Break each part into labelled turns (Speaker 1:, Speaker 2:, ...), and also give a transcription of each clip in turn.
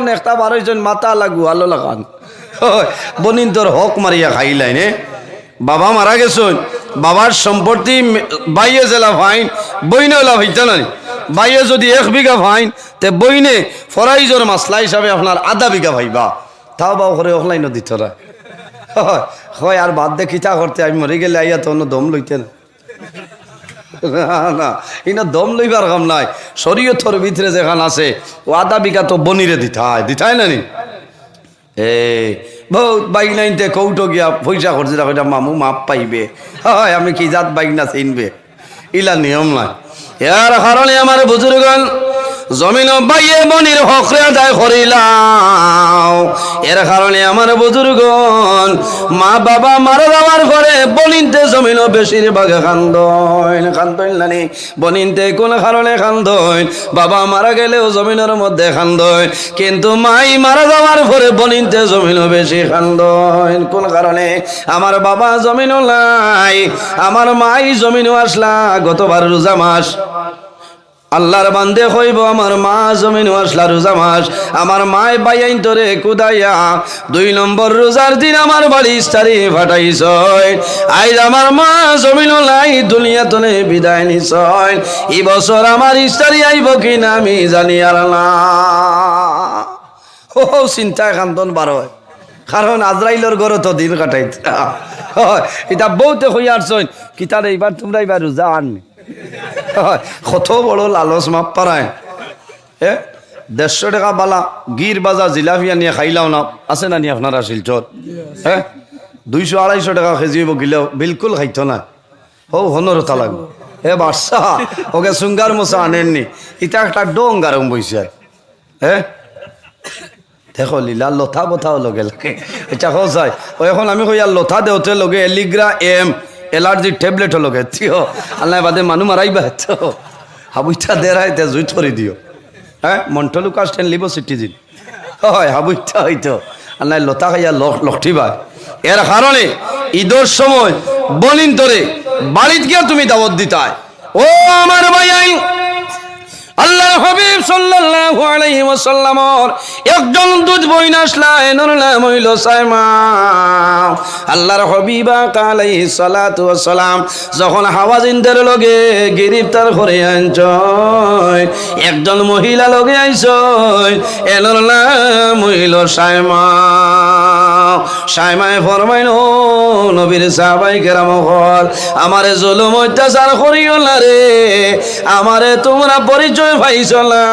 Speaker 1: এখন একটা 12 জন মাথা লাগু আলো লাগান বনিন তোর হক মারিয়া খাইলাই নে বাবা মারা গেছুন বাবার সম্পত্তি বাইয়ে জেলা ফাইন বইনে লাভ হইতে না বাইয়ে যদি 1 বিঘা ফাইন তে বইনে ফরাইজর মাসলা হিসাবে আপনার আধা বিঘা ভাইবা তাও বাও করে অফলাইন দিত না হয় আর বাদ দেখি তা করতে আমি মরে গেলে আইয়া তো অন্য দম লইতে না না ইনা দম লইবার কাম নাই শরীয়তর ভিতরে যেখান আছে ও আধা বিঘা তো বনিরে দিতায় না নি বহুত বাইক নাইনতে কৌটো গিয়া পয়সা খরচা কইটা মামু মাপ পাইবে হয় আমি কি জাত বাইক না চিনবে ইলা নিয়ম নাই এর কারণে আমার বুজুর্গণ জমিন বাইয়ে বনির হকরে আদায় করিলাম এর কারণে আমার বুজুর্গণ মা বাবা মারা যাওয়ার পরে বনিনতে জমিন বেশিরভাগ খান্দইন নানি বনিনতে কোন কারণে খান্দইন বাবা মারা গেলেও জমিনের মধ্যে খান্দইন কিন্তু মাই মারা যাওয়ার পরে বনিনতে জমিন বেশি খান্দইন কোন কারণে আমার বাবা জমিন নাই আমার মাই জমিন আসলা গতবার রোজা মাস আল্লাহর বান্দে হইব আমার মা জমিন আসলা রোজা মাস আমার মায় বাইয়াইন তোরে কুদাইয়া 2 নম্বর রোজার দিন আমার বাড়ি ইস্তারি ফাটাইছয় আইজ আমার মা জমিন লাই দুনিয়া তনে বিদায় নিছয় এই বছর আমার ইস্তারি আইব কিনা আমি জানি আর না ও চিন্তা কান্দন বার হয় কারণ আজরাইলর ঘরে তো দিন কাটাইতে এটা বউতে হইয়া আসছয় কিতার এইবার তোমরা এইবার রোজা আননি কত বড় লালচ মাপ পারায় 150 টাকা বালা গির বাজা জিলাপিয়া নিয়ে খাইলাও না আছে না নি আপনারা শিলচর 200-250 টাকা কেজি হইব গিলেও বিলকুল খাইতো না হনরতা লাগবে বাদশা ওকে সুঙ্গার মশা আনেননি এটা একটা ডং গারম বইছে দেখো লীলা লথা বথাও লগে লাগে এটা হয় ও এখন আমি কই আর লথা দেওতে লগে এলিগ্রা এলার্জির ট্যাবলেট হলো গেছিও আল্লাহ বাদে মানুষ মারাইবা তো হাবুইটা দেরাইতে জুই ধরে দিও মন্টলু কাস্টেন লিব সিটিজিন হয় হাবুইটা হইতো আল্লাহ লতা খাইয়া লঠিবা এর কারণে ঈদের সময় বলিন তোরে বাড়িতে গিয়া তুমি দাওয়াত দিতাই ও আমার ভাই আল্লাহর হাবিব সাল্লাল্লাহু আলাইহি ওয়াসাল্লামর একজন দুধ বইন আসলা এনর নাম হইল সাইমা আল্লাহর হাবিবা আলাইহিস সালাতু ওয়াস সালাম যখন হাওয়াজিনদের লগে গ্রেফতার করে আনছয় একজন মহিলা লগে আইছয় এনর নাম হইল সাইমা সাইমায় ফরমাইল নবীর সাহাবায়ে কেরাম হল আমারে জুলুম অত্যাচার করিও না রে আমারে তোমরা পরিচয় পাইছো না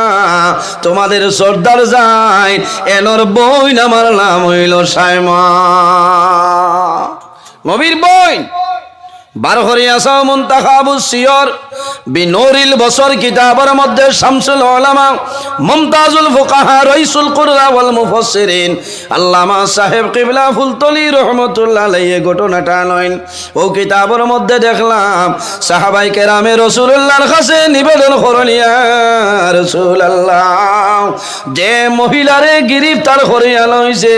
Speaker 1: তোমাদের সর্দার যাই এনর বইন আমার নাম হইল সাইমা নবীর বইন বারহরিয়া সাও মুনতাখাবুস সিয়র বিনুরিল বসর কিতাবের মধ্যে শামসুল উলামা মুমতাজুল ফুকাহা রাইসুল কুররা ওয়াল মুফাসসিরিন আল্লামা সাহেব কিবলা ফুলতলি রাহমাতুল্লাহ আলাইহি ঘটনাটা নয় ও কিতাবের মধ্যে দেখলাম সাহাবায়ে কেরামে রাসূলুল্লাহর কাছে নিবেদন করলিয়া রাসূলুল্লাহ যে মহিলারে গ্রেফতার করিয়া লইছে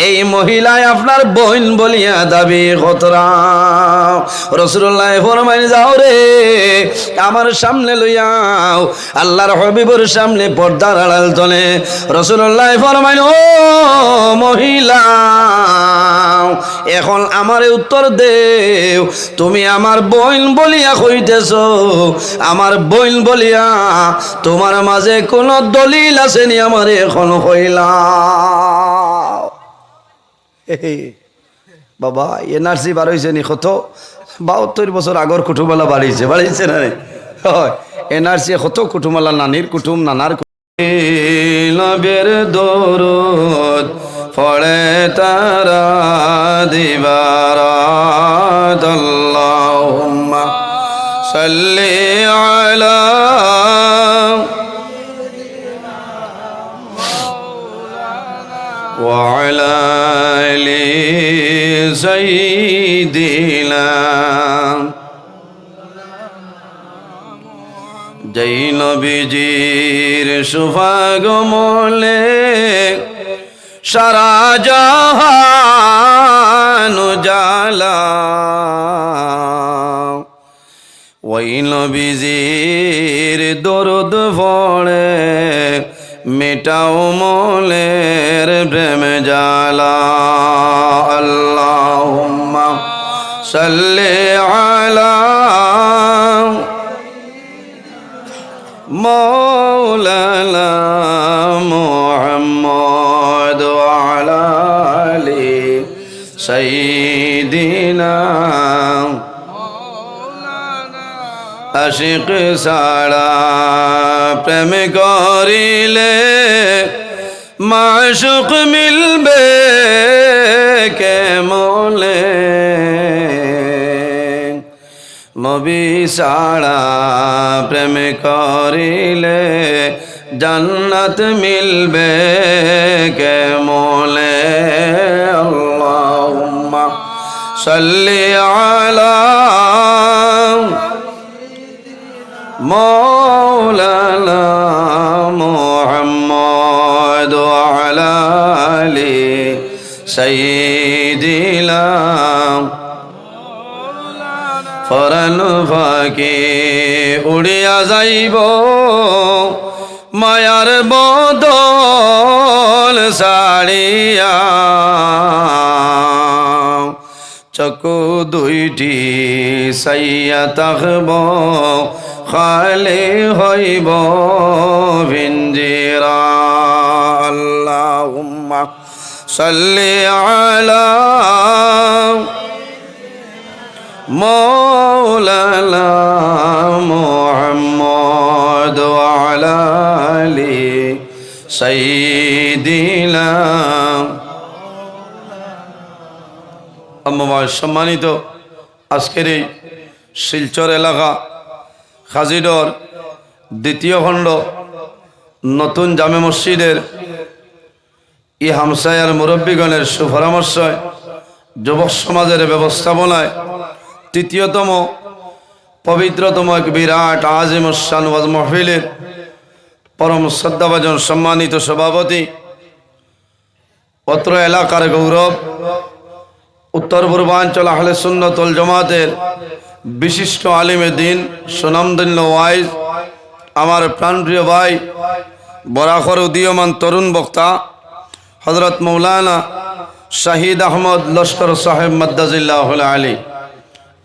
Speaker 1: এই মহিলায় আপনার বোন বলিয়া দাবি কতরা রাসূলুল্লাহ ফরমাইলেন যাও রে আমার সামনে লইয়াও আল্লাহর হাবিবের সামনে পর্দার আড়াল তলে রাসূলুল্লাহ ফরমাইলেন ও মহিলা এখন আমারে উত্তর দেও তুমি আমার বোন বলিয়া কইতেছো আমার বোন বলিয়া তোমার মাঝে কোন দলিল আছে নি আমারে এখন কইলা বাবা এনআরসি বার হয়েছে নি কত 72 বছর আগর কুটুমালা বাড়িছে না রে এনআরসি কত কুটুমালা নানির কুটুম নানার নবের দরুদ পড়ে তারা দিবারাত আল্লাহুম্মা সাল্লি আলা وعلى آل سيدنا যেই নবীজির সুভাগমলে সারা জাহান উজালা ওই নবীজির দরুদ পড়ে মেটাও মোলের প্রেম জ্বালা আল্লাহুম্মা সাল্লি আলা মাওলানা মুহাম্মদ ওয়া আলা আলি সাইয়্যিদিনা আশিক সারা প্রেম করিলে মাশুক মিলবে কেমলে নবী সারা প্রেম করিলে জান্নাত মিলবে কেমলে আল্লাহুম্মা সাল্লি আলা مولانا محمد وعلى آل سيدنا ফরন ফাঁকে উড়িয়া যাইব মায়ার বদল সাড়িয়া চকু দুইটি সাইয়া তাকব খালি হইব ভিঞ্জিরা আল্লাহুম্মা সাল্লি আলা মাওলানা মুহাম্মদ ওয়া আলা আলি সাইয়্যিদিনা আমার সম্মানিত আজকের এই শিলচর এলাকা খাজিডর দ্বিতীয় খণ্ড নতুন জামে মসজিদের ই হামসায়ার মুরব্বীগণের সুপরামর্শয় যুবক সমাজের ব্যবস্থাপনায় তৃতীয়তম পবিত্রতম এক বিরাট আজিম শান ওয়াজ মাহফিলের পরম শ্রদ্ধাভাজন সম্মানিত সভাপতি অত্র এলাকার গৌরব উত্তর পূর্বাঞ্চল আহলে সুন্নাত ওয়াল জামাতের বিশিষ্ট আলিমে দিন সুনামধন্য ওয়াইজ আমার প্রাণপ্রিয় ভাই বরাকর উদীয়মান তরুণ বক্তা হযরত মৌলানা শাহিদ আহমদ লস্কর সাহেব মাদ্দাজিল্লাহুল আলী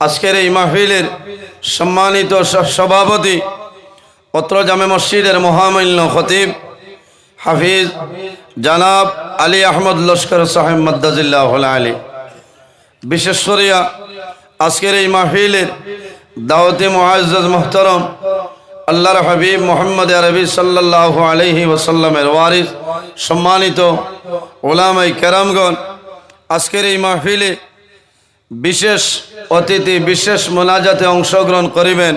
Speaker 1: আজকের এই মাহফিলের সম্মানিত সভাপতি অত্র জামে মসজিদের মহামান্য খতিব হাফিজ জনাব আলী আহমদ লস্কর সাহেব মাদ্দাজিল্লাহুল আলী বিশেষ করিয়া আজকের এই মাহফিলের দাওয়াতে মুআজ্জাজ মুহতারাম আল্লাহর হাবিব মুহাম্মদ আরবি সাল্লাল্লাহু আলাইহি ওয়াসাল্লামের ওয়ারিস সম্মানিত উলামায়ে কেরামগণ আজকের এই মাহফিলে বিশেষ অতিথি বিশেষ মোনাজাতে অংশগ্রহণ করিবেন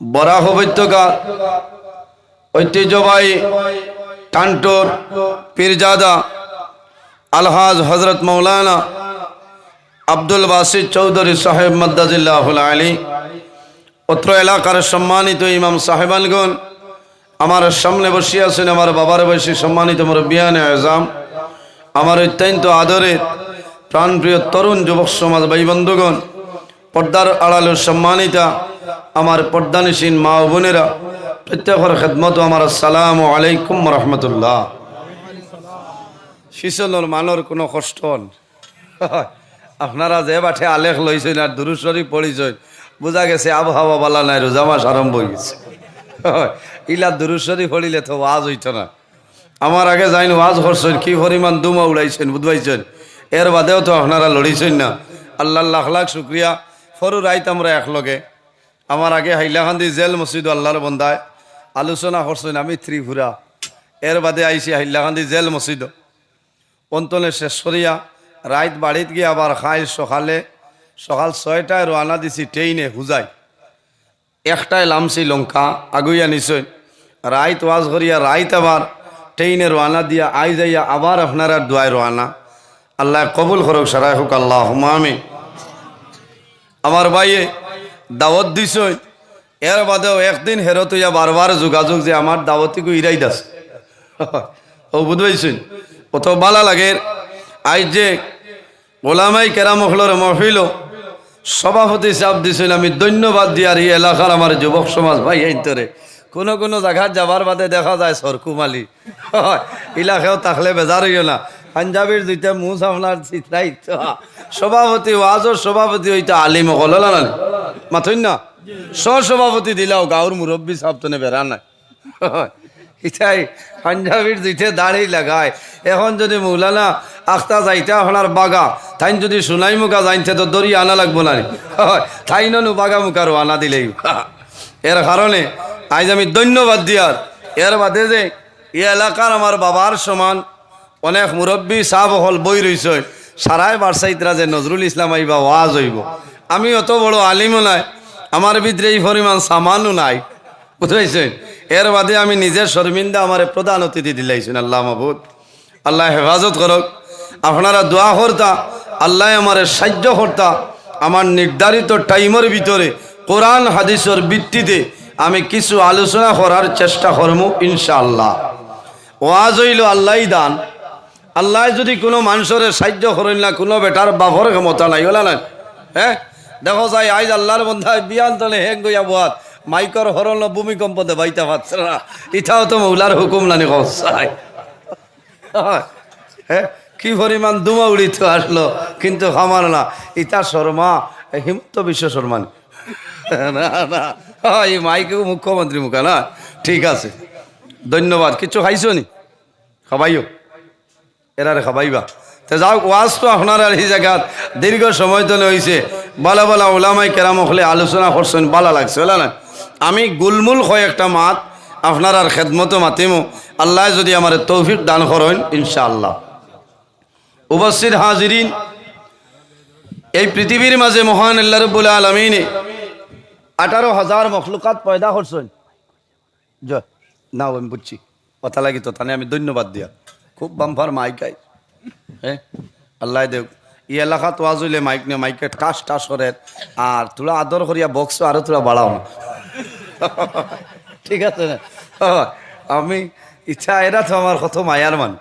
Speaker 1: বরাহ উপত্যকা ঐতিহ্যবাহী টানটোর পীরজাদা আলহাজ হযরত মৌলানা আব্দুল বাসিত চৌধুরী সাহেব মাদ্দাজিল্লাহুল আলী অত্র এলাকার সম্মানিত ইমাম সাহেবানগণ আমার সামনে বসে আছেন আমার বাবার বয়সী সম্মানিত মুরব্বিয়ানে আজম আমার অত্যন্ত আদরের প্রাণপ্রিয় তরুণ যুবক সমাজ ভাই বন্ধুগণ পর্দার আড়ালের সম্মানিতা আমার পর্দানিসীন মা ও বোনেরা প্রত্যেকের খেদমত আমার আসসালামু আলাইকুম রহমতুল্লাহ শিশলর মানর কোনো কষ্ট আপনারা যে বাঠে আলেখ লইছেন আর দুরূদ শরীফ পড়িছেন বোঝা গেছে আবহাওয়া বালা নাই রোজা মাস আরম্ভ হয়ে গেছে ইলা দুরূদ শরীফ পড়িলে তো ওয়াজ হইতো না আমার আগে যাইন ওয়াজ করছেন কি পরিমাণ দুমা উড়াইছেন বুঝবাইছেন এর বাদেও তো আপনারা লড়িছেন না আল্লাহ লাখ লাখ শুক্রিয়া ফরু রাইত আমরা একলগে আমার আগে হাইলাকান্দি জেল মসজিদ আল্লাহর বন্দায় আলোচনা করছেন আমি ত্রিপুরা এর বাদে আইসি হাইলাকান্দি জেল মসজিদ অন্তনে শেষ করিয়া রাইত বাড়িত গিয়ে আবার খাই সকাল 6টায় রওনা দিছি ট্রেইনে হুজাই একটায় লামছি লঙ্কা আগুইয়া নিশ্চয় রাইত ওয়াজ করিয়া রাইত আবার ট্রেইনে রওনা দিয়া আই যাইয়া আবার আপনারা দোয়ায় রওনা আল্লাহ কবুল করুক সারাই হোক আল্লাহ আমিন আমার ভাইয়ে দাওয়াত দিছই এর বাদেও একদিন হেরত হইয়া বারবার যোগাযোগ যে আমার দাওয়াতিকে ইরাই দাস ও বুঝবাইছেন কত ভালো লাগে আজ যে ওলামাই কেরামখলর মহফিল সভাপতি চাপ দিছেন আমি ধন্যবাদ দিয়ার এই এলাকার আমার যুবক সমাজ ভাই এইতরে কোনো কোনো জায়গার যাবার বাদে দেখা যায় সরকুমালি ইলাকাও থাকলে বেজার হইও না পাঞ্জাবির দুইটা মুখ আপনার চিত্রাই সভাপতি ওয়াজর সভাপতি ওইটা আলিম হল না মাথুন না সভাপতি দিলাও গাঁর মুরব্বী সাহেব তো বেড়া নাই ইটাই পাঞ্জাবির দুইটা দাড়ি লাগায় এখন যদি মৌলানা আখতা যাইতে আপনার বাগা তাইন যদি সোনাই মুখা যাইতে তো দড়ি আনা লাগবো না তাই নু বাগা মুখার আনা দিলেই এর কারণে আজ আমি ধন্যবাদ দিয়ার এর বাদে যে এই এলাকার আমার বাবার সমান অনেক মুরব্বী সাহ হল বই রইছে সারাই বারসাইতরা যে নজরুল ইসলাম আইবা ওয়াজ হইব আমি অত বড় আলিমও নাই আমার ভিতরে এই পরিমাণ সামানও নাই বুঝাইছেন এর বাদে আমি নিজের শর্মিন্দা আমার প্রধান অতিথি দিলাইছেন আল্লাহ মাহবুদ আল্লাহ হেফাজত করক আপনারা দোয়া করতা আল্লাহ আমার সাহায্য করতা আমার নির্ধারিত টাইমের ভিতরে কোরআন হাদিসের ভিত্তিতে আমি কিছু আলোচনা করার চেষ্টা করব ইনশাআল্লাহ ওয়াজ হইল আল্লাহই দান আল্লাহ যদি কোনো মানুষের সাহায্য করেন না কোনো বেটার বাপর ক্ষমতা নাই ওলা না হ্যাঁ দেখো যাই আজ আল্লাহর বন্ধায় বিয়ান তলে হেং গইয়া বাদ মাইকর হরণ ভূমিকম্প দে বাইতা পাচ্ছে না ইটাও তো মৌলার হুকুম নানি কসাই হ্যাঁ কি পরিমাণ দুমা উড়িত আসলো কিন্তু আমার না ইটা শর্মা হিমন্ত বিশ্ব শর্মা না না এই মাইকে মুখ্যমন্ত্রী মুখা না ঠিক আছে ধন্যবাদ কিছু খাইছো নি খাবাইও এরারে খাবাইবা তো যাও ওয়াজ তো আপনার আর এই জায়গাত দীর্ঘ সময় তো হয়েছে বালা বালা ওলামাই কেরাম হলে আলোচনা করছেন বালা লাগছে বলা না আমি গুলমুল হয় একটা মাত আপনার আর খেদমতো মাতিমো আল্লাহ যদি আমার তৌফিক দান করেন ইনশাআল্লাহ উপস্থিত হাজিরিন এই পৃথিবীর মাঝে মহান আল্লাহ রাব্বুল আলামিন 18,000 মখলুকাত পয়দা করছেন না আমি বুঝছি কথা লাগি তো তাহলে আমি ধন্যবাদ দিয়া খুব বাম্পার মাইকাই হ্যাঁ আল্লাহ দেব এই এলাকাত ওয়াজ হইলে মাইক নিয়ে মাইকে টাস টাস করে আর তোরা আদর করিয়া বক্স আরো তোরা বাড়াও না ঠিক আছে না আমি ইচ্ছা এরা তো আমার কত মায়ার মান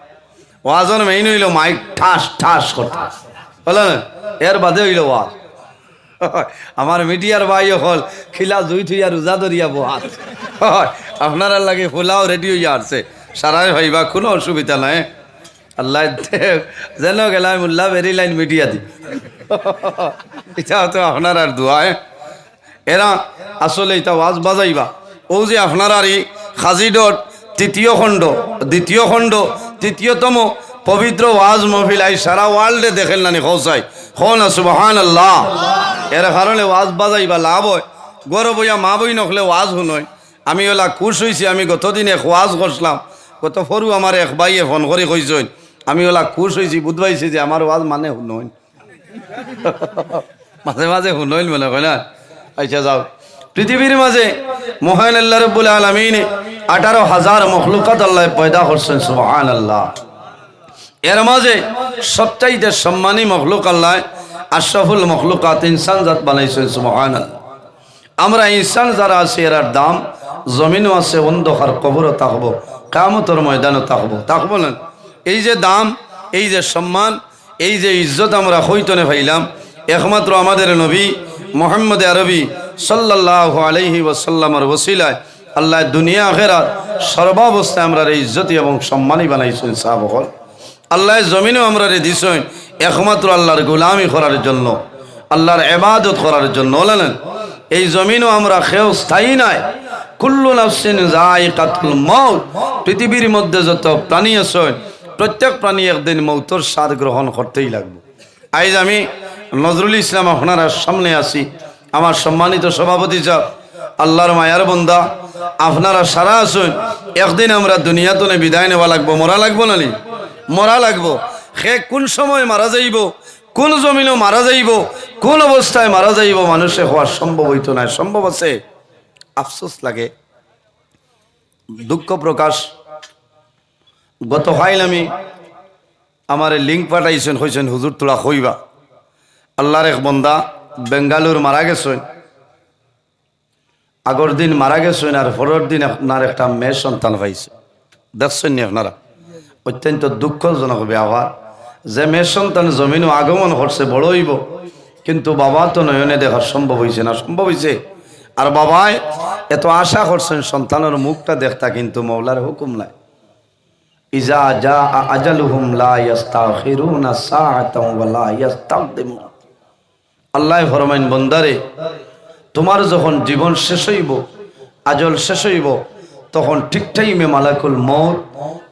Speaker 1: ওয়াজন মেইন হইল মাইক ঠাস ঠাস করতে বলে না এর বাদে হইল ওয়াজ আমার মিডিয়ার ভাই হল খিলা জুই থুইয়া রোজা ধরিয়া বহাত আপনারা লাগে ফুলাও রেডি হইয়া আসছে সারাই ভাইবা কোনো অসুবিধা নাই আল্লাহ যেন গেলাম উল্লাহ ভেরি লাইন মিডিয়া দি এটা তো আপনার আর দোয়ায় এরা আসলে এটা ওয়াজ বাজাইবা ও যে আপনার আর এই খাজিডর তৃতীয় খণ্ড দ্বিতীয় খণ্ড তৃতীয়তম পবিত্র ওয়াজ মহফিল আই সারা ওয়ার্ল্ডে দেখেন না খোসাই খন সুবহানাল্লাহ এর কারণে ওয়াজ বাজাইবা লাভ হয় গৌরব হইয়া মা বই নখলে ওয়াজ শুনয় আমি ওলা খুশ হয়েছি আমি গতদিন এক ওয়াজ করছিলাম কত সরু আমার এক ভাইয়ে ফোন করে কইছেন আমি ওলা খুশ হয়েছি বুধবাইছি যে আমার ওয়াজ মানে শুনয় মাঝে মাঝে শুনইল মনে হয় না আচ্ছা যাও পৃথিবীর মাঝে মহান আল্লাহ রাব্বুল আলামিন 18,000 মখলুকাত আল্লাহ পয়দা করছেন সুবহানাল্লাহ এর মাঝে সবচাইতে সম্মানী মখলুক আল্লাহ আশরাফুল মখলুকাত ইনসান জাত বানাইছেন সুবহানাল্লাহ আমরা ইনসান যারা আছে এর দাম জমিনও আছে অন্ধকার কবরও থাকবো কিয়ামতের ময়দানও থাকবো না এই যে দাম এই যে সম্মান এই যে ইজ্জত আমরা হইতনে পাইলাম একমাত্র আমাদের নবী মুহাম্মদ আরবি সাল্লাল্লাহু আলাইহি ওয়াসাল্লামের ওসিলায় আল্লাহ দুনিয়া আখিরাত সর্বাবস্থায় আমরা ইজ্জতি এবং সম্মানী বানাইছেন সাহাবগণ আল্লাহ জমিনেও আমরা দিছেন একমাত্র আল্লাহর গোলামি করার জন্য আল্লাহর ইবাদত করার জন্য বলেন এই জমিনও আমরা কেউ স্থায়ী নাই কুল্লু নাফসিন যায়িকাতুল মউত পৃথিবীর মধ্যে যত প্রাণী আছে প্রত্যেক প্রাণী একদিন মৌতের স্বাদ গ্রহণ করতেই লাগবে আজ আমি নজরুল ইসলাম আপনারা সামনে আসি আমার সম্মানিত সভাপতি সাহেব আল্লাহর মায়ার বন্দা আপনারা সারা আসুন একদিন আমরা দুনিয়াতে বিদায় নেওয়া লাগবো মরা লাগবো না মরা লাগবো সে কোন সময় মারা যাইব কোন জমিনও মারা যাইব কোন অবস্থায় মারা যাইব মানুষে হওয়া সম্ভব হইতো না সম্ভব আছে আফসোস লাগে দুঃখ প্রকাশ গত ফাইল আমি আমার লিঙ্ক পাঠাইছেন হয়েছেন হুজুর তোলা হইবা আল্লাহর এক বন্দা বেঙ্গালুর মারা গেছেন আগর দিন মারা গেছেন আর পরের দিন আপনার একটা মেয়ে সন্তান পাইছে দেখছেন নি আপনারা অত্যন্ত দুঃখজনক ব্যবহার যে মেয়ে সন্তান জমিনও আগমন করছে বড় হইব কিন্তু বাবা তো নয়নে দেখা সম্ভব হয়েছে না সম্ভব হয়েছে আর বাবায় এত আশা করছেন সন্তানের মুখটা দেখতা, কিন্তু মৌলার হুকুম নাই। ইজা জা আজালুহুম লা ইস্তাখিরুনা সাআতাও ওয়া লা ইস্তাকদিমুন। আল্লাহ ফরমাইন, বন্দারে তোমার যখন জীবন শেষ হইব, আজল শেষ হইব, তখন ঠিক টাইমে মালাকুল মউত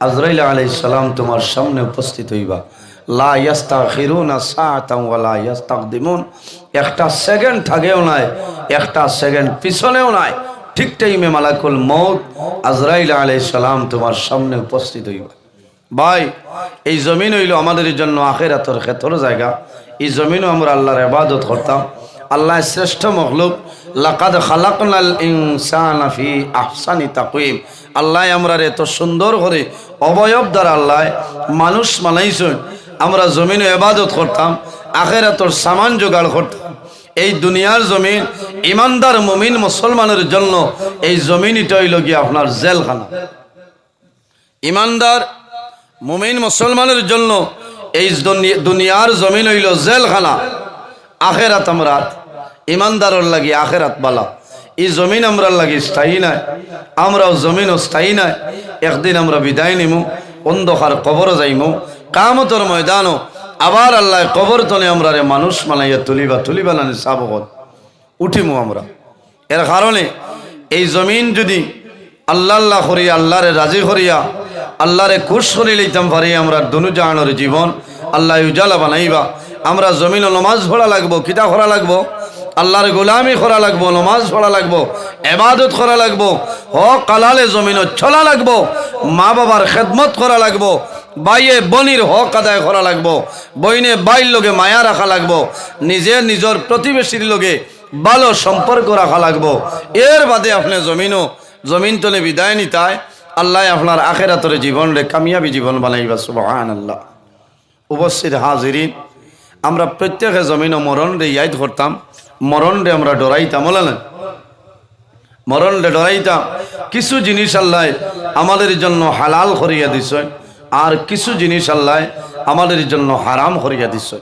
Speaker 1: আজরাইল আলাইহিস সালাম তোমার সামনে উপস্থিত হইবা। লা ইস্তাখিরুনা সাআতাও ওয়া লা ইস্তাকদিমুন। একটা সেকেন্ড আগেও নাই, একটা সেকেন্ড পিছনেও নাই, ঠিক টাইমে মালাকুল মউত আজরাইল আলাইহিস সালাম তোমার সামনে উপস্থিত হইবা। ভাই, এই জমিন হইল আমাদের জন্য আখিরাতের ক্ষেত্র জায়গা। এই জমিনও আমরা আল্লাহর ইবাদত করতাম। আল্লাহ শ্রেষ্ঠ মখলুক, লাকাদ খালাকনাল ইনসানা ফি আহসানি তাকওয়িম। আল্লাহ আমরা এত সুন্দর করে অবয়ব দ্বারা আল্লাহ মানুষ বানাইছেন। আমরা জমিনে ইবাদত করতাম, আখিরাতের সামান জোগাড় করতাম। এই দুনিয়ার জমিন ইমানদার মুমিন মুসলমানের জন্য এই জমিনটা হইল গিয়ে আপনার জেলখানা। ইমানদার মুমিন মুসলমানের জন্য এই দুনিয়ার জমিন হইল জেলখানা। আখেরাত আমরা ইমানদারের লাগি আখেরাত বালা। এই জমিন আমরা লাগি স্থায়ী নাই, আমরাও জমিনও স্থায়ী নাই। একদিন আমরা বিদায় নিমু, অন্ধকার কবর যাইমু, কামতর ময়দানও আবার আল্লাহ কবর তলে আমরা রে মানুষ মানাইয়া তুলিবা না সাবগত উঠিমু আমরা। এর কারণে এই জমিন যদি আল্লাহ করিয়া, আল্লাহরে রাজি করিয়া, আল্লাহরে খুশ করে লইতাম পারি, আমরা দুনুজাহানের জীবন আল্লাহ উজালা বানাইবা। আমরা জমিন নমাজ পড়া লাগবো, কিতা করা লাগবো, আল্লাহর গোলামি করা লাগবো, নমাজ পড়া লাগবো, ইবাদত করা লাগবো, হক হালালে জমিন চলা লাগবো, মা বাবার খেদমত করা লাগবো, বাইয়ে বনির হক আদায় করা লাগবো, বইনে বাইর লগে মায়া রাখা লাগবো, নিজের প্রতিবেশীর লগে ভালো সম্পর্ক রাখা লাগবো। এর বাদে আপনি জমিন তলে বিদায় নিতায় আল্লাহ আপনার আখেরাতের জীবন রে কামিয়াবি জীবন বানাইবা। সুবহানাল্লাহ। উপস্থিত হাজিরিন, আমরা প্রত্যেকে জমিন ও মরণ রে ইয়াদ করতাম, মরণ রে আমরা ডরাইতাম, বলে না মরণ রে ডরাইতাম। কিছু জিনিস আল্লাহ আমাদের জন্য হালাল করিয়া দিছে, আর কিছু জিনিস আল্লাহ আমাদের জন্য হারাম করিয়া দিছে।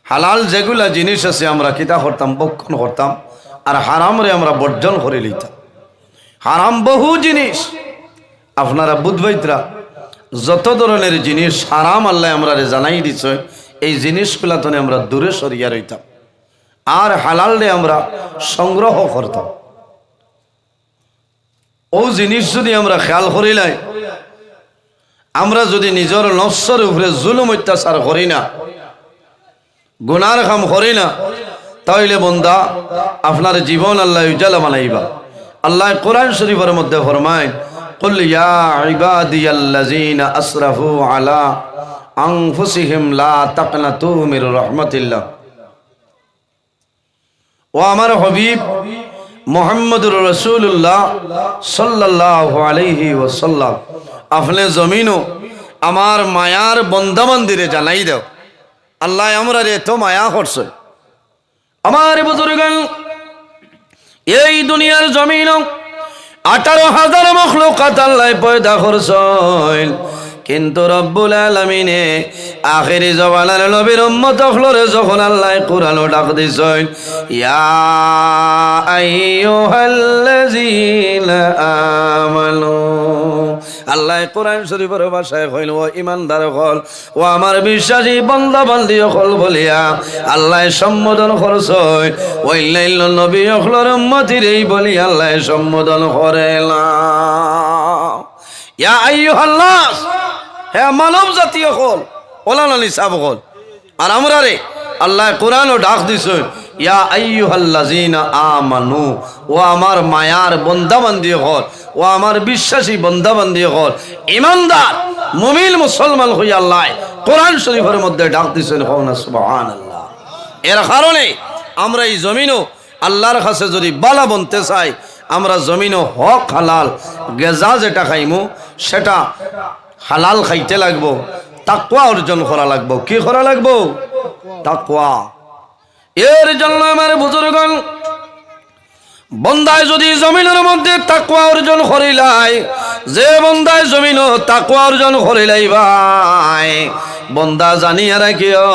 Speaker 1: হালাল যেগুলা জিনিস আছে আমরা কিতা করতাম, বক্ষণ করতাম, আর হারাম রে আমরা বর্জন করে লইতাম। হারাম বহু জিনিস আপনারা বুধবাইতরা যত ধরনের জিনিস হারাম আল্লাহ আমরা জানাই দিছে, এই জিনিসগুলা তো আমরা দূরে সরিয়া রইতাম, আর হালাল রে আমরা সংগ্রহ করতাম। ও জিনিস যদি আমরা খেয়াল করিলাই, আমরা যদি নিজের নফসের উপরে জুলুম অত্যাচার করি না, গুনার কাম করি না, তাহলে বন্দা আপনার জীবন আল্লাহ উজালা বানাইবা। আল্লাহ কোরআন শরীফের মধ্যে ফরমায়, কুল ইয়া ইবাদিয়াল্লাযীনা আসরাফু আলা আনফুসিহিম লা তাকনাতু মির রাহমাতিল্লাহ। ও আমার হাবিব মুহাম্মদুর রাসূলুল্লাহ সাল্লাল্লাহু আলাইহি ওয়াসাল্লাম, আপনি জমিনও আমার মায়ার বন্দা মন্দিরে জানাই দাও, আল্লাহ আমরা রে তো মায়া করছে। আমার বুজুর্গান, এই দুনিয়ার জমিন 18,000 মখলুকাত আল্লাহ পয়দা করছেন, কিন্তু রব্বুল আলামিনে আখিরি জমানার নবীর উম্মত হলরে যখন আল্লাহ কুরআনও ডাক দিছেন, ইয়া আইয়ুহাল্লাযীনা আমানু। আল্লাহ কোরআন শরীফের ভাষায় কইল, ও ইমানদার হল, ও আমার বিশ্বাসী বান্দা বান্দি হল বলিয়া আল্লাহ সম্বোধন করছেন। ওইলাইল নবী হলর উম্মতির এই বলি আল্লাহ সম্বোধন করেলা, ইয়া আইয়ুহান্নাস, হে মানব জাতীয় হল, ওলানা নিসাব হল। আর আমরা রে আল্লাহ কোরআনও ডাক দিছেন, ইয়া আইয়ুহাল্লাযীনা আমানু, ও আমার মায়ার বন্দাবান্দি হল, ও আমার বিশ্বাসী বন্দাবান্দি হল, ইমানদার মুমিন মুসলমান হই আল্লাহ কোরআন শরীফের মধ্যে ডাক দিছেন। হওনা সুবহানাল্লাহ। এর কারণে আমরা এই জমিনও আল্লাহর কাছে যদি বালা বনতে চাই, আমরা জমিনও হক হালাল গেজা যেটা খাইমু সেটা হালাল খাইতে লাগবো, তাকওয়া অর্জন করা লাগবো। কি করা লাগবো? তাকওয়া। এর জন্য আমার বুজুর্গণ, বন্দায় যদি জমিনের মধ্যে তাকওয়া অর্জন করিলাই, যে বন্দায় জমিনও তাকওয়া অর্জন করিলাই ভাই, বন্দা জানিয়া রাখিও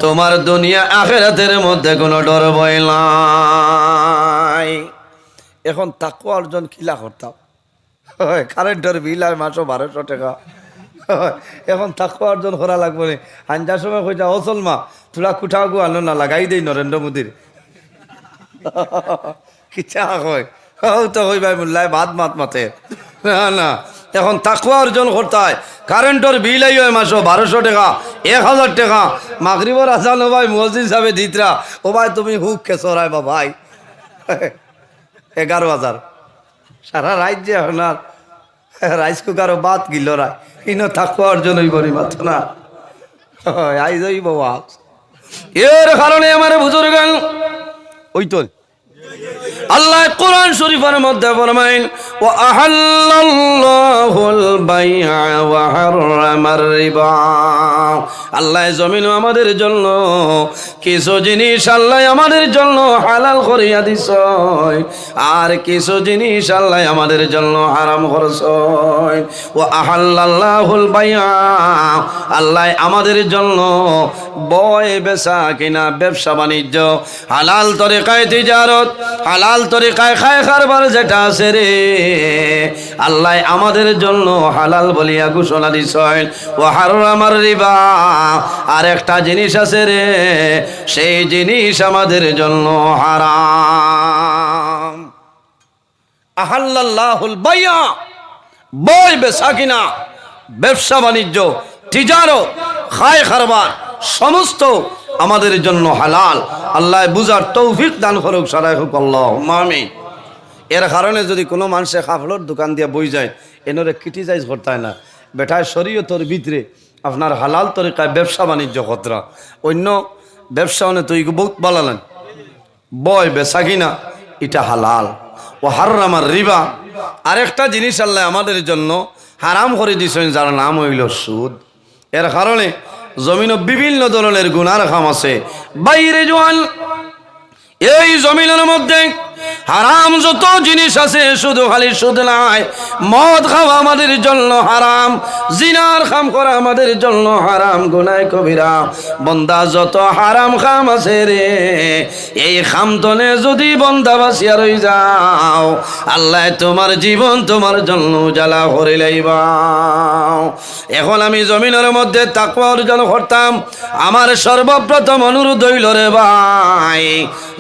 Speaker 1: তোমার দুনিয়া আখিরাতের মধ্যে কোনো ডর ভয় নাই। নাই। এখন তাকওয়া অর্জন খিলা করতাম, কারেন্টের বিল হয় মাসও 1200 টাকা। এখন তাকওয়া অর্জন করা লাগবে না। আঞ্জার সময় কইটা অচল মা তোরা কুঠাও গু আনো না লাগাই দেই নরেন্দ্র মোদীর। কিচ্ছা কয় তো কই ভাই মোল্লায় ভাত মাত মাতে না না। এখন তাকওয়া অর্জন করতে হয়। কারেন্টের বিল আই হয় মাসও 1200 টাকা, 1000 টাকা। মাগরিবর আজান ও ভাই মসজিদ সাহেব দিতরা ও ভাই তুমি হুক কে চড়াই বা ভাই 11,000 সারা রাজ্যে আপনার রাইস কুকারও বাদ গিল রায় ইনো তাকওয়া অর্জন হইব নি মাত্র না। আইজ হইব ওয়াজ। এর কারণে আমার বুজুর্গ ওই তো আল্লাহ কোরআন শরীফের মধ্যে ফরমাইন ওয়া আহাল্লাল্লাহুল বাইআ ওয়া হারামার রিবা। আল্লাহ জমিন আমাদের জন্য কিছু জিনিস আল্লাহ আমাদের জন্য হালাল করিয়া দিছে, আর কিছু জিনিস আল্লাহ আমাদের জন্য হারাম করছে। ওয়া আহাল্লাল্লাহুল বাইআ, আল্লাহ আমাদের জন্য বয় বেচা কিনা ব্যবসা বাণিজ্য হালাল তরিকায় তিজারত হালাল তরিকায় খায় কারবার যেটা আছে রে আল্লাহ আমাদের জন্য হালাল বলিয়া ঘোষণা দিছেন। ওয়া হারামার রিবা, আর একটা জিনিস আছে রে সেই জিনিস আমাদের জন্য হারাম। আহাল্লাল্লাহুল বাইআ, বয় বেচা কিনা ব্যবসা বাণিজ্য তিজারত খায় কারবার সমস্ত আমাদের জন্য হালাল। আল্লাহ বুঝার তৌফিক দান করুক, সারাই হোক আল্লাহুম্মা আমিন। এর কারণে যদি কোনো মানুষে কাপড়ের দোকান দিয়ে বই যায় এনরে ক্রিটিসাইজ করতে হয় না। বেটায় শরীয়তের ভিতরে আপনার হালাল তরিকায় ব্যবসা বাণিজ্য কতরা, অন্য ব্যবসা মানে তো বহুত বালালেন বয় বেচা কিনা এটা হালাল। ও হারামার রিবা, আরেকটা জিনিস আল্লাহ আমাদের জন্য হারাম করে দিয়েছেন যার নাম হইল সুদ। এর কারণে জমিনে বিভিন্ন ধরনের গুনার কাম আছে বাইরে জোয়ান। এই জমিনের মধ্যে হারাম যত জিনিস আছে শুধু খালি সুদ নাই, মদ খাওয়া আমাদের জন্য হারাম, জিনার কাম করা আমাদের জন্য হারাম, গুনায় কবিরা। বন্দা যত হারাম কাম আছে রে এই খামতনে যদি বন্দা বাসিয়া রই যাও আল্লাহ তোমার জীবন তোমার জন্য উজালা করে লইবা। এখন আমি জমিনের মধ্যে তাকওয়া অর্জন করতাম, আমার সর্বপ্রথম অনুরোধ হইল রে ভাই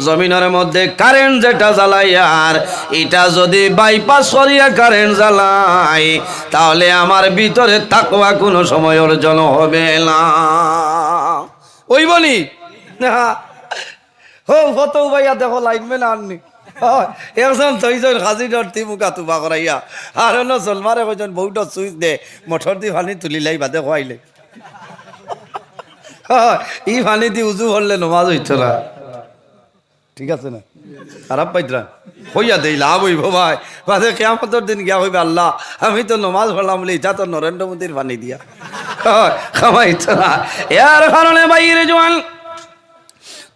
Speaker 1: জমিনের মধ্যে কারেন্ট যেটা জ্বালাই আর এটা যদি বাইপাস সরিয়া কারেন্ট জ্বালাই তাহলে আমার ভিতরে তাকওয়া কোনো সময় অর্জন হবে না। ওই বলি হো ফটো ভাইয়া দেখো লাইনম্যান আননি একজন তৈজন খাজি ডরতি মুখা তুবা করাইয়া আর অন্য চলমারে কইজন বহুত সুইচ দে মটর দি পানি তুলিলাই বাদে খুয়াইলে ই পানি দি উজু করলে নমাজ হইত না। ঠিক আছে না, খারাপ পাইতরা হইয়া দেই লাভ হইব ভাই বাদে কিয়ামতের দিন গিয়া হইবে আল্লাহ আমি তো নমাজ পড়লাম বলে এটা তো নরেন্দ্র মোদীর পানি দিয়া খামাইত না। এর কারণে বাইরে জোয়ান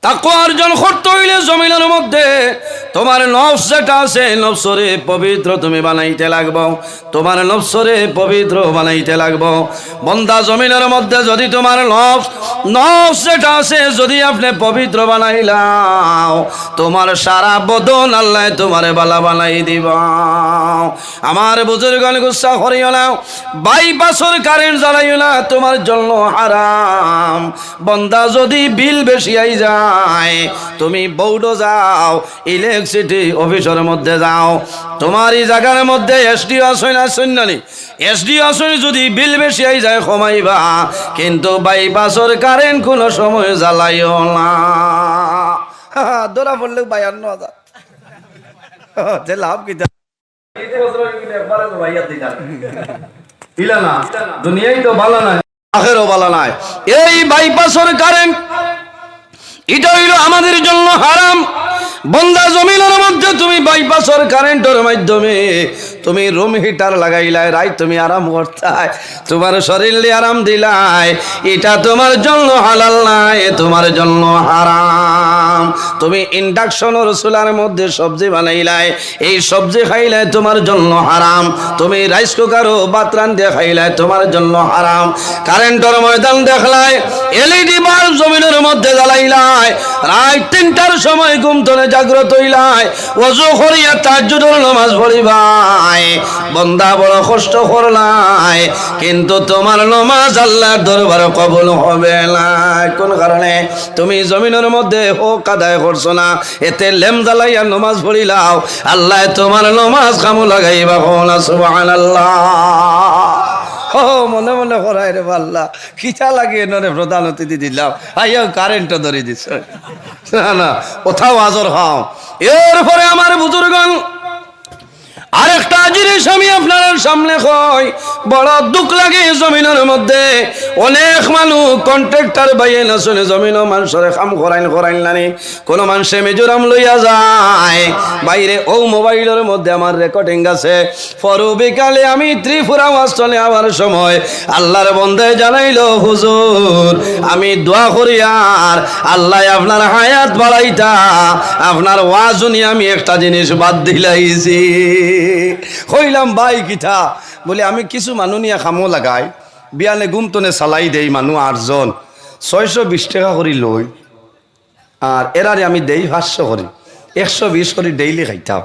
Speaker 1: তাকওয়া অর্জন করতে হইলে জমিনের মধ্যে তোমার নফস যেটা আছে নফসরে পবিত্র তুমি বানাইতে লাগবো, তোমার নফসরে পবিত্র বানাইতে লাগবো। বন্দা জমিনের মধ্যে যদি তোমার নফস যেটা আছে যদি আপনি পবিত্র বানাইলাও তোমার সারা বদন আল্লাহ তোমার বালা বানাই দিব। আমার বুজুর্গণ গুসা করিও না, বাইপাসের কারেন্ট জ্বালাইও না, তোমার জন্য হারাম। বন্দা যদি বিল বেশি আই যায় তুমি বৌডো যাও ইলেকট্রিসিটি অফিসের মধ্যে যাও, তোমার এই জায়গার মধ্যে এসডিও আসই না শুননি এসডিও আসই যদি বিল বেশি আই যায় কমাইবা, কিন্তু বাইপাসের কারেন্ট কোনো সময় জ্বালাইও না। ধরা পড়লে 52,000 লাভ কি দুনিয়াই তো ভালো নাই আখেরও ভালো নাই। এই বাইপাসের কারেন্ট এটা হইল আমাদের জন্য হারাম। বন্দা জমিনের মধ্যে তুমি বাইপাসের কারেন্টের মাধ্যমে তুমি রুম হিটার লাগাইলাই রাই তুমি আরাম করতাই, তোমার শরীরে আরাম দিলাই, এটা তোমার জন্য হালাল নাই, তোমার জন্য হারাম। তুমি ইন্ডাকশনের চুলার মধ্যে সবজি বানাইলাই, এই সবজি খাইলে তোমার জন্য হারাম। তুমি রাইস কুকারও ভাত রান্ধে খাইলাই তোমার জন্য হারাম। কারেন্টের ময়দান দেখলাই, এলইডি বাল্ব জমিনের মধ্যে জ্বালাইলাই, রাত 3টার সময় ঘুম ধরে জাগ্রত হইলাই ওযু করিয়া তাহাজ্জুদের নামাজ পড়িবাই বান্দা বড় কষ্ট করলাই কিন্তু তোমার নামাজ আল্লাহর দরবারে কবুল হবে না কোন কারণে তুমি জমিনের মধ্যে হক আদায় করছো না এতে লেম জ্বালাইয়া নামাজ পড়িলাও আল্লাহ তোমার নামাজ কামু লাগাইবা কোন সুবহানাল্লাহ ও মনে মনে করাই রে আল্লাহ খিচা লাগিয়ে নরে প্রধান অতিথি দিলাম আইয়া কারেন্টও ধরে দিছ না না কোথাও আজর খাও এরপরে আমার বুজুর্গণ আরেকটা জিনিস আমি আপনার সামনে কই বড় দুঃখ লাগে জমিনের মধ্যে অনেক মানুষ কন্ট্রাক্টর বাইয়ে না শুনে জমিন মানুষের কাম করাইন নানি কোন মানুষে মিজোরাম লইয়া যায় বাইরে ও মোবাইলের মধ্যে আমার রেকর্ডিং আছে পর বিকালে আমি ত্রিপুরা চলে আবার সময় আল্লাহর বন্দে জানাইলো হুজুর আমি দোয়া করি আর আল্লাহ আপনার হায়াত বাড়াইতা আপনার ওয়াজ শুনি আমি একটা জিনিস বাদ দিলাইছি কইলাম ভাই কিথা বলে আমি কিছু মানুষ নিয়ে খামো লাগাই বিয়ানে গুমতনে চালাই দেই মানুষ 8 জন 620 টাকা করে লই আর এরারে আমি দেই 500 করি 120 করে ডেইলি খাইতাম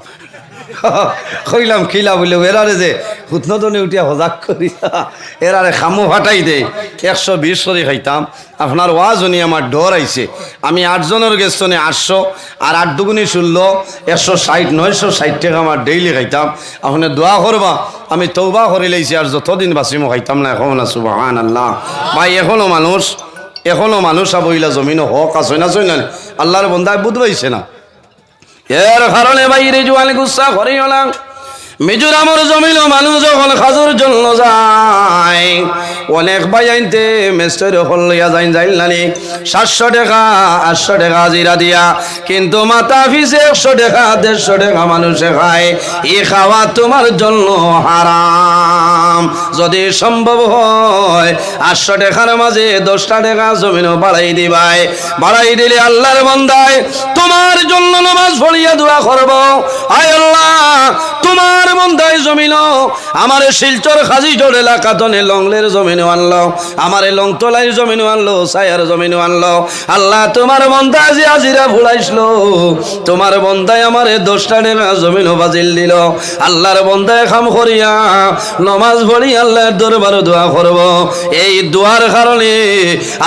Speaker 1: কইলাম খিলা বলে এরারে যে হুতনতনে উঠিয়া হজাক করি এরারে খামো ফাটাই দেই 120 করে খাইতাম আপনার ওয়াজ উনি আমার ডর আইছে আমি 8 জনের গেছনে 800 আর 8 দুগুনি 16 160 960 টাকা আমার ডেইলি খাইতাম আপনি দোয়া করবা আমি তওবা করে লইছি আর যতদিন বাঁচিমো খাইতাম না এখন না সুবহানাল্লাহ ভাই এখনো মানুষ আবইলা জমিন হক আছে না চই না আল্লাহর বন্দায় বুঝবাইছে না এর কারণে বাইরে জোয়ান গুসা করে হলাম মিজোরামের জমিন মানুষ যখন খাজুর জন্য যায় অনেক ভাই আইনতে মেস্টর হল লইয়া যাইল নানি 700 টাকা 800 টাকা হাজিরা দিয়া কিন্তু মাথা ফিসে 100 টাকা 150 টাকা মানুষে খায় এই খাওয়া তোমার জন্য হারাম যদি সম্ভব হয় 800 টাকার মাঝে 10টা টাকা জমিন বাড়াই দিবাই বাড়াই দিলে আল্লাহর বান্দায় তোমার জন্য নামাজ পড়িয়া দোয়া করব আয় আল্লাহ তোমার বন্দায় জমিন আমারে শিলচর খাজিজোর এলাকা তনে লংলের জমিন আনলো আমারে লংতলাইর জমিন আনলো সায়ার জমিন আনলো আল্লাহ তোমার বন্দায় যে আজিরা ভুলাইছিল তোমার বন্দায় আমারে 10টা টাকা জমিন বাজিল দিল আল্লাহর বন্দায় খাম করিয়া নামাজ পড়ি আল্লাহর দরবারে দোয়া করব এই দোয়ার কারণে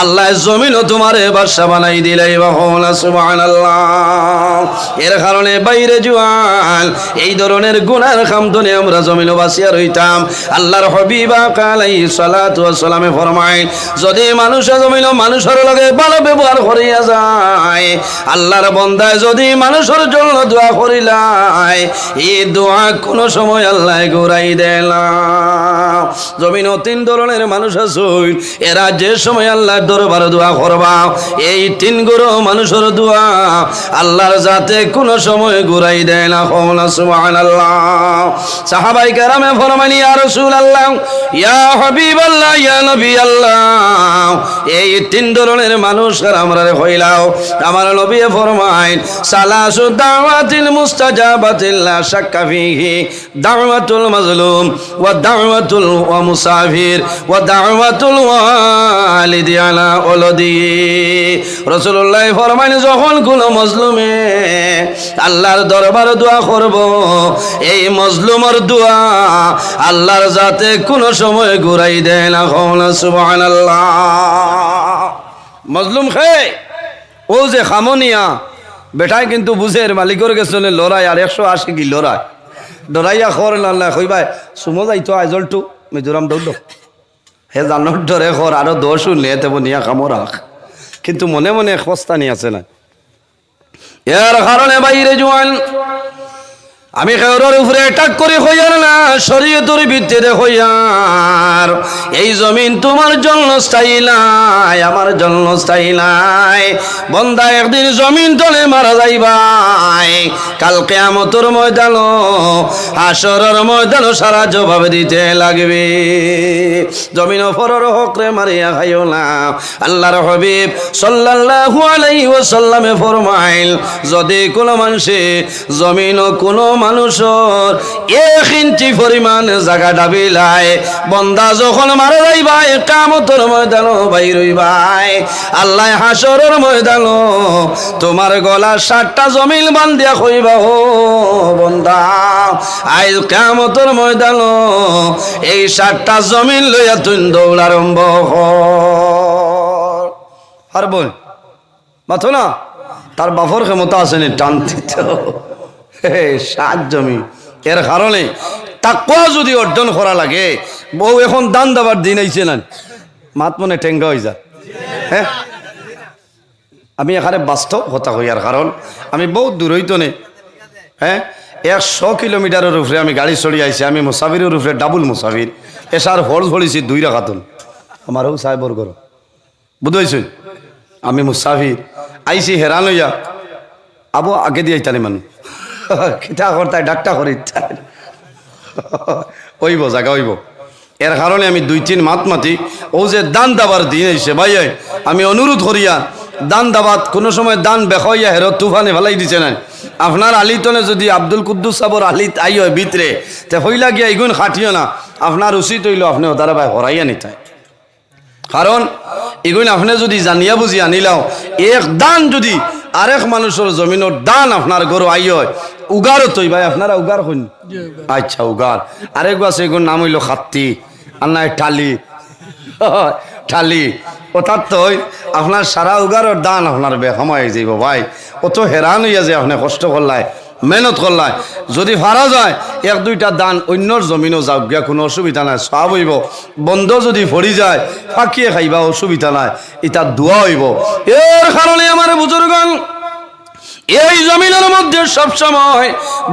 Speaker 1: আল্লাহ জমিনও তোমারে বাদশা বানাই দিলাই বাহনা সুবহানাল্লাহ এর কারণে বাইরে জুয়ান এই ধরনের গুনার খামদনে আমরা জমিন বাসিয়া রইতাম আল্লাহর হাবিব আলাইহিস সালাতু ওয়াস সালামে ফরমায় যদি মানুষ জমিন মানুষের লগে ভালো ব্যবহার করিয়া যায় আল্লাহর বান্দায় যদি মানুষের জন্য দোয়া করিলাই এই দোয়া কোন সময় আল্লাহ ঘুরাই দেয় না জমিন 3 ধরনের মানুষ আছে এরা যে সময় আল্লাহর দরবারে দোয়া করবা এই 3 গুরু মানুষের দোয়া আল্লাহর জাতে কোন সময় ঘুরাই দেয় না সুবহানাল্লাহ সাহাবায়ে কেরামে ফরমান ইয়া রাসূলুল্লাহ ইয়া হাবিবাল্লাহ ইয়া নবী আল্লাহ এই 3 ধরনের মানুষ আমরা হইলাও আমার নবী ফরমায় সালাসু দাওয়াতিল মুস্তাজাবাতিল লা শাক্কা ফিহি দাওয়াতুল মাজলুম ওয়া দাওয়াতুল ওয়া মুসাফির ওয়া দাওয়াতুল ওয়ালিদি আলা ওয়ালাদি রাসূলুল্লাহ ফরমায় যখন কোন মাজলুমে আল্লাহর দরবারে দোয়া করব এই মজলুমের দোয়া আল্লাহর জাতে কোন সময় ঘুরাই দেয় না সুবহানাল্লাহ মজলুম খায় ও যে খামনিয়া বেটাই কিন্তু বুঝের মালিকের গেছে লড়াই আর 180 কি লড়াই ডরাইয়া খর আল্লাহ কইবাই সুমো যাইতো আইজলটু মিজোরাম দৌড় হে জানোর ডরে খর আরো 10 নে তেব নিয়া খামো রাখ কিন্তু মনে মনে খস্তানি আছে না এর কারণে বাইরে জোয়ান আমি খেউরের উপরে অ্যাটাক করে হইয়ার না শরীয়তের ভিত্তিতে হইয়ার এই জমিন তোমার জন্য স্থায়ী নাই আমার জন্য স্থায়ী নাই বন্দা একদিন জমিন তলে মারা যাইবাই কাল কিয়ামতের ময়দান হাসরের ময়দান সারা জবাব দিতে লাগবে জমিন ফরর হকরে মারিয়া খাইও না আল্লাহর হাবিব সাল্লাল্লাহু আলাইহি ওয়াসাল্লামে ফরমাইল যদি কোন মানুষে জমিন কোন মানুষের 1 ইঞ্চি পরিমাণ জায়গা ডাবিলায় বন্দা যখন মারা যাইবাই কিয়ামতের ময়দানও বাইর হইবাই আল্লাহ হাসরের ময়দানও তোমার গলা 60টা জমিন বান্ধিয়া কইবা ও বন্দা আজ কিয়ামতের ময়দানও এই 60টা জমিন লইয়া তুই দৌড় আরম্ভ কর পারবো মাথো না তার বাপর ক্ষমতা আছে নি টানতে তো 60 জমি এর কারণে তাকওয়া যদি অর্জন করা লাগে বউ এখন দান দাবার দিন আইছে না মাত মনে টেঙ্গা হয়ে যায় হ্যাঁ আমি এখানে বাস্তব কথা কই আর কারণ আমি বহুত দূর হইতো নে হ্যাঁ 100 কিলোমিটারের উপরে আমি গাড়ি চড়ি আইছি আমি মুসাফিরের উপরে ডাবল মুসাফির এসার ফরজ ভরিছি 2 রাকাতুন আমারও সাহেবর ঘর বুঝাইছেন আমি মুসাফির আইছি হেরান হইয়া আবু আগে দিয়ে আইতানি মানুষ খিতা করতায় ডাক্তার করে ওইব জায়গা ওইব এর কারণে আমি 2-3 মাত মাতি ও যে দান দাবার দিন আইছে ভাই আমি অনুরোধ করিয়া দান দাবাত কোনো সময় দান বেখাইয়া হেরত তুফানে ফেলাই দিছে না আপনার আলিতনে যদি আব্দুল কুদ্দুস সাবর আলিত আই হয় ভিতরে তে হইলা গিয়া এগুন খাটিও না আপনার উচিত হইল আপনি ওদারা ভাই হরাইয়া নিতে কারণ এগুন আপনি যদি জানিয়া বুঝি আনিলাও এক দান যদি আরেক মানুষের জমিনের দান আপনার গরু আই হয় উগারও তৈ ভাই আপনারা উগার হইন আচ্ছা উগার আরেক আছে এগুন নাম হইল খাত্তি আর নাই ঠালি ঠালি অর্থাৎ তো আপনার সারা উগারের দান আপনার বেসময় হয়ে যাইব ভাই অত হেরান হইয়া যে আপনি কষ্ট করলাই মেহনত করলাই যদি ফারা যায় 1-2টা দান অন্যর জমিনও যাওক গিয়া কোনো অসুবিধা নাই সব হইব বন্ধ যদি ভরি যায় ফাঁকিয়ে খাইবা অসুবিধা নাই এটা দোয়া হইব এর কারণে আমার বুজুর্গণ এই জমিনের মধ্যে সব সময়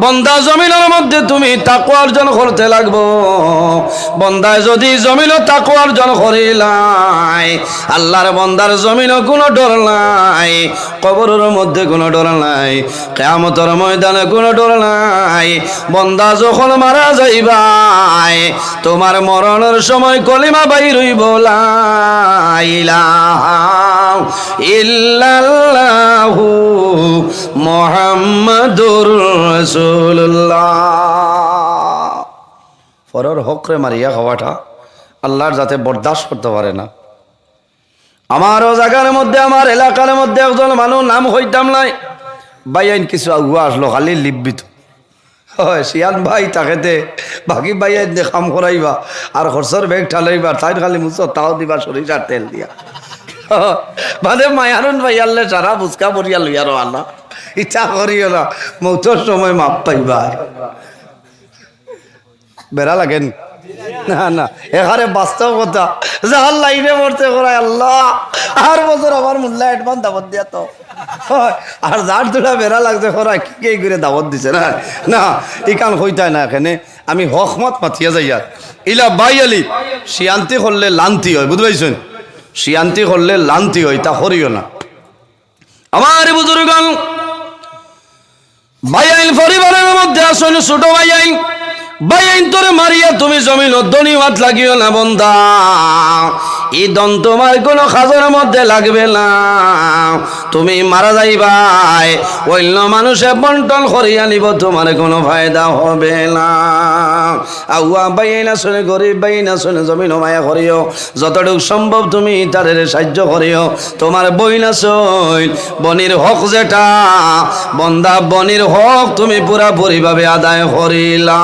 Speaker 1: বন্দা জমিনের মধ্যে তুমি তাকওয়া অর্জন করতে লাগবো বন্দায় যদি জমিনও তাকওয়া অর্জন করিলাই আল্লাহর বন্দার জমিনও কোনো ডর নাই কবরের মধ্যে কোনো ডর নাই কিয়ামতের ময়দানে কোনো ডর নাই বন্দা যখন মারা যাইবাই তোমার মরণের সময় কলিমা বাইর হইব লা ইলাহা ইল্লাল্লাহু মুহাম্মাদুর রাসূলুল্লাহ পরের হকরে মারিয়া খাওয়াটা আল্লাহর যাতে বরদাস্ত করতে পারে না আমারও জায়গার মধ্যে আমার এলাকার মধ্যে একজন মানুষ নাম হইতাম নাই বাইন কিছু আগুয়া আসলো খালি লিপিত হয় শিয়ান ভাই তাকেতে বাকি বাইন কাম করাইবা আর খরচর বেগ ঠালাইবা তাই খালি মুছো তাও দিবা সরিষার তেল দিয়া মানে মায়ারুন ভাই আল্লে সারা বুঝকা পড়িয়া লইয়ার আল্লাহ ইচ্ছা করিও না মৌতর সময় মাপ পাইবা বেড়া লাগেন না না এখানে বাস্তব কথা যার লাইনে পড়তে করায় আল্লাহ আর বছর আমার মোল্লা অ্যাডভান্স দাবত দিয়া তো আর যার দুটা বেড়া লাগছে করায় কি করে দাবত দিছে না না এই কান হইতায় না এখানে আমি হকমত পাতিয়া যাই আর ইলা বাই আলি শিয়ান্তি করলে লান্তি হয় বুঝতে পারছেন শিয়ান্তি করলে লান্তি হয় তা করিও না আমার বুজুর্গণ ভাইয়াইন পরিবারের মধ্যে আসলে ছোট ভাইয়াইন বাইন তোরে মারিয়া তুমি জমিন ধনীবাদ লাগিও না বন্দা এই দন তোমার কোনো খাজের মধ্যে লাগবে না তুমি মারা যাইবাই অন্য মানুষে বন্টন করিয়া নিব তোমার কোনো ফায়দা হবে না আউয়া বাইন আসলে গরিব বাইন আসলে জমিন মায়া করিও যতটুকু সম্ভব তুমি তাদের সাহায্য করিও তোমার বইন আসল বনির হক যেটা বন্দা বনির হক তুমি পুরাপুরি ভাবে আদায় করিলা